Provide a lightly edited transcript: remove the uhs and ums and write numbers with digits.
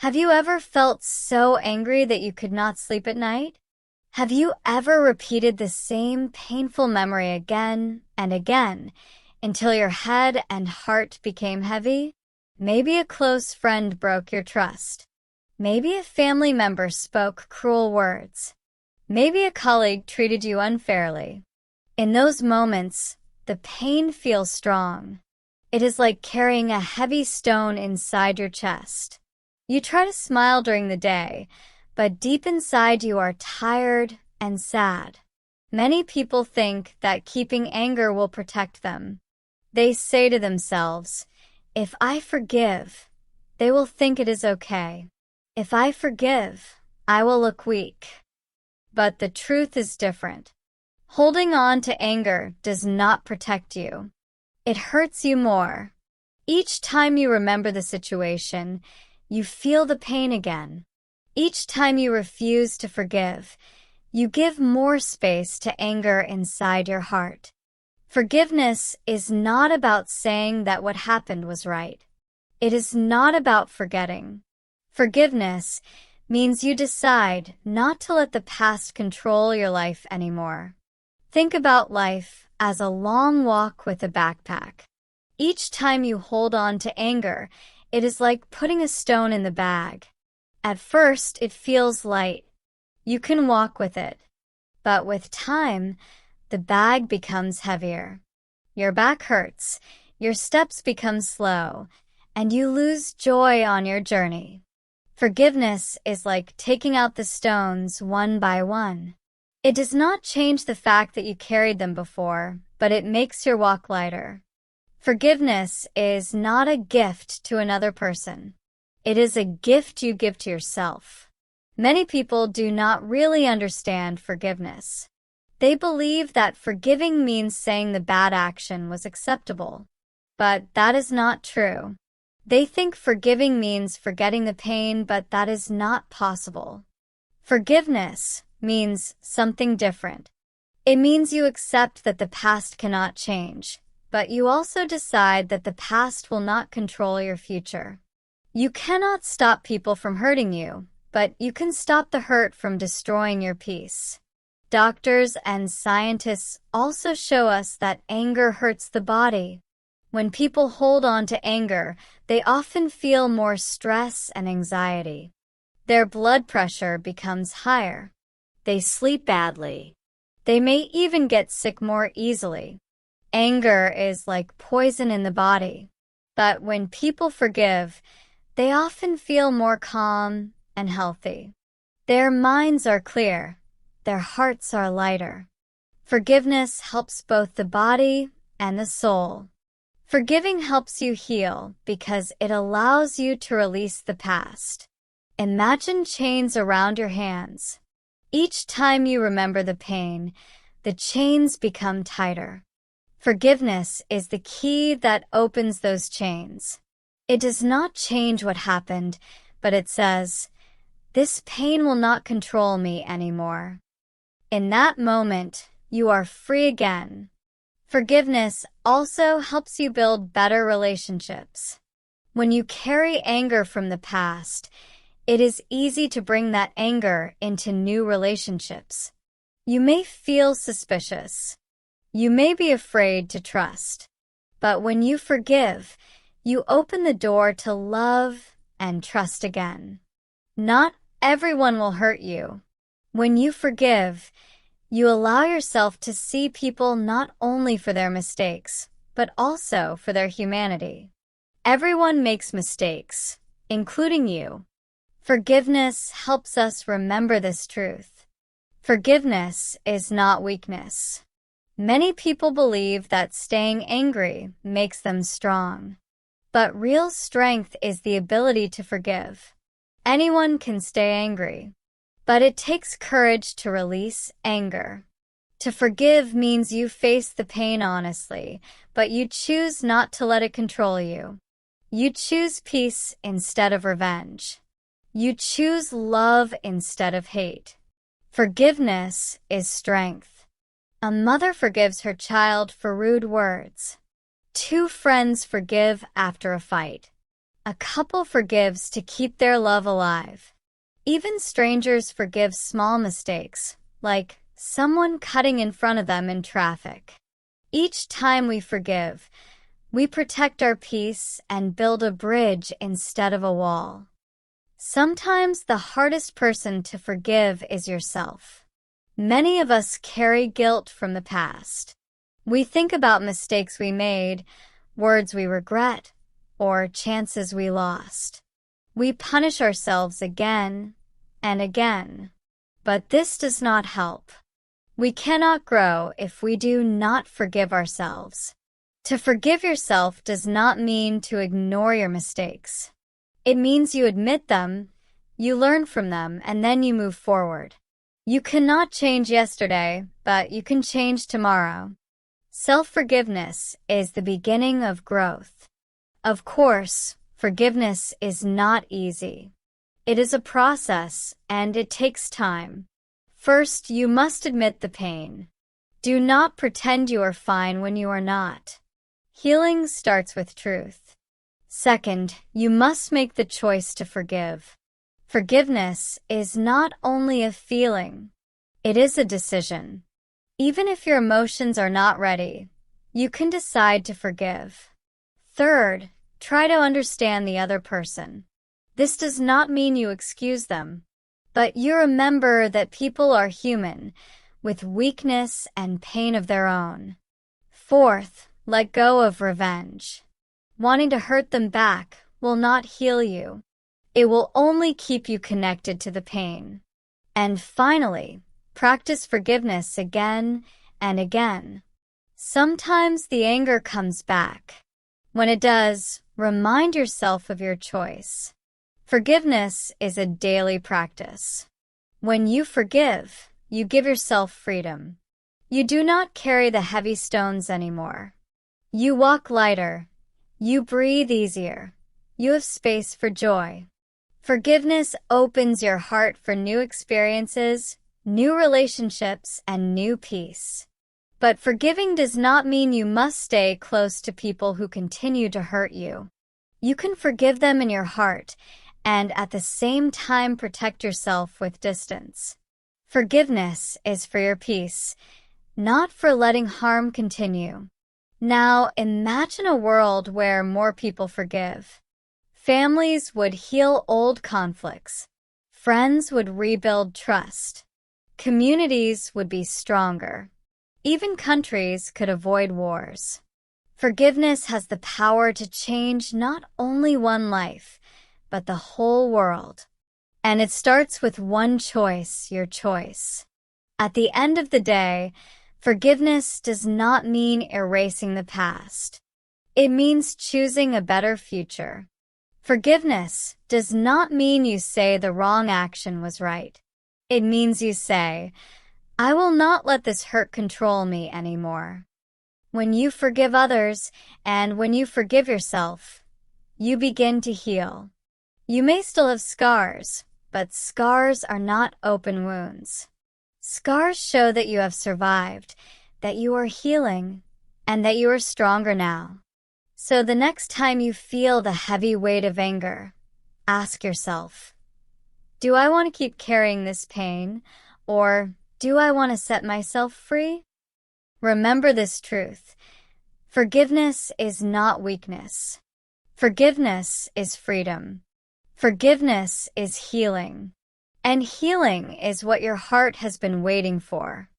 Have you ever felt so angry that you could not sleep at night? Have you ever repeated the same painful memory again and again until your head and heart became heavy? Maybe a close friend broke your trust. Maybe a family member spoke cruel words. Maybe a colleague treated you unfairly. In those moments, the pain feels strong. It is like carrying a heavy stone inside your chest. You try to smile during the day, but deep inside you are tired and sad. Many people think that keeping anger will protect them. They say to themselves, "If I forgive, they will think it is okay. If I forgive, I will look weak." But the truth is different. Holding on to anger does not protect you. It hurts you more. Each time you remember the situation, you feel the pain again. Each time you refuse to forgive, you give more space to anger inside your heart. Forgiveness is not about saying that what happened was right. It is not about forgetting. Forgiveness means you decide not to let the past control your life anymore. Think about life as a long walk with a backpack. Each time you hold on to anger, it is like putting a stone in the bag. At first, it feels light. You can walk with it. But with time, the bag becomes heavier. Your back hurts, your steps become slow, and you lose joy on your journey. Forgiveness is like taking out the stones one by one. It does not change the fact that you carried them before, but it makes your walk lighter. Forgiveness is not a gift to another person. It is a gift you give to yourself. Many people do not really understand forgiveness. They believe that forgiving means saying the bad action was acceptable. But that is not true. They think forgiving means forgetting the pain, but that is not possible. Forgiveness means something different. It means you accept that the past cannot change, but you also decide that the past will not control your future. You cannot stop people from hurting you, but you can stop the hurt from destroying your peace. Doctors and scientists also show us that anger hurts the body. When people hold on to anger, they often feel more stress and anxiety. Their blood pressure becomes higher. They sleep badly. They may even get sick more easily. Anger is like poison in the body. But when people forgive, they often feel more calm and healthy. Their minds are clear. Their hearts are lighter. Forgiveness helps both the body and the soul. Forgiving helps you heal because it allows you to release the past. Imagine chains around your hands. Each time you remember the pain, the chains become tighter. Forgiveness is the key that opens those chains. It does not change what happened, but it says, "This pain will not control me anymore." In that moment, you are free again. Forgiveness also helps you build better relationships. When you carry anger from the past, it is easy to bring that anger into new relationships. You may feel suspicious. You may be afraid to trust. But when you forgive, you open the door to love and trust again. Not everyone will hurt you. When you forgive, you allow yourself to see people not only for their mistakes, but also for their humanity. Everyone makes mistakes, including you. Forgiveness helps us remember this truth. Forgiveness is not weakness. Many people believe that staying angry makes them strong. But real strength is the ability to forgive. Anyone can stay angry, but it takes courage to release anger. To forgive means you face the pain honestly, but you choose not to let it control you. You choose peace instead of revenge. You choose love instead of hate. Forgiveness is strength. A mother forgives her child for rude words. Two friends forgive after a fight. A couple forgives to keep their love alive. Even strangers forgive small mistakes, like someone cutting in front of them in traffic. Each time we forgive, we protect our peace and build a bridge instead of a wall. Sometimes the hardest person to forgive is yourself. Many of us carry guilt from the past. We think about mistakes we made, words we regret, or chances we lost. We punish ourselves again and again. But this does not help. We cannot grow if we do not forgive ourselves. To forgive yourself does not mean to ignore your mistakes. It means you admit them, you learn from them, and then you move forward. You cannot change yesterday, but you can change tomorrow. Self-forgiveness is the beginning of growth. Of course, forgiveness is not easy. It is a process, and it takes time. First, you must admit the pain. Do not pretend you are fine when you are not. Healing starts with truth. Second, you must make the choice to forgive. Forgiveness is not only a feeling, it is a decision. Even if your emotions are not ready, you can decide to forgive. Third, try to understand the other person. This does not mean you excuse them, but you remember that people are human, with weakness and pain of their own. Fourth, let go of revenge. Wanting to hurt them back will not heal you. It will only keep you connected to the pain. And finally, practice forgiveness again and again. Sometimes the anger comes back. When it does, remind yourself of your choice. Forgiveness is a daily practice. When you forgive, you give yourself freedom. You do not carry the heavy stones anymore. You walk lighter. You breathe easier. You have space for joy. Forgiveness opens your heart for new experiences, new relationships, and new peace. But forgiving does not mean you must stay close to people who continue to hurt you. You can forgive them in your heart and at the same time protect yourself with distance. Forgiveness is for your peace, not for letting harm continue. Now imagine a world where more people forgive. Families would heal old conflicts. Friends would rebuild trust. Communities would be stronger. Even countries could avoid wars. Forgiveness has the power to change not only one life, but the whole world. And it starts with one choice, your choice. At the end of the day, forgiveness does not mean erasing the past. It means choosing a better future. Forgiveness does not mean you say the wrong action was right. It means you say, I will not let this hurt control me anymore. When you forgive others and when you forgive yourself, you begin to heal. You may still have scars, but scars are not open wounds. Scars show that you have survived, that you are healing, and that you are stronger now. So the next time you feel the heavy weight of anger, ask yourself, do I want to keep carrying this pain, or do I want to set myself free? Remember this truth. Forgiveness is not weakness. Forgiveness is freedom. Forgiveness is healing. And healing is what your heart has been waiting for.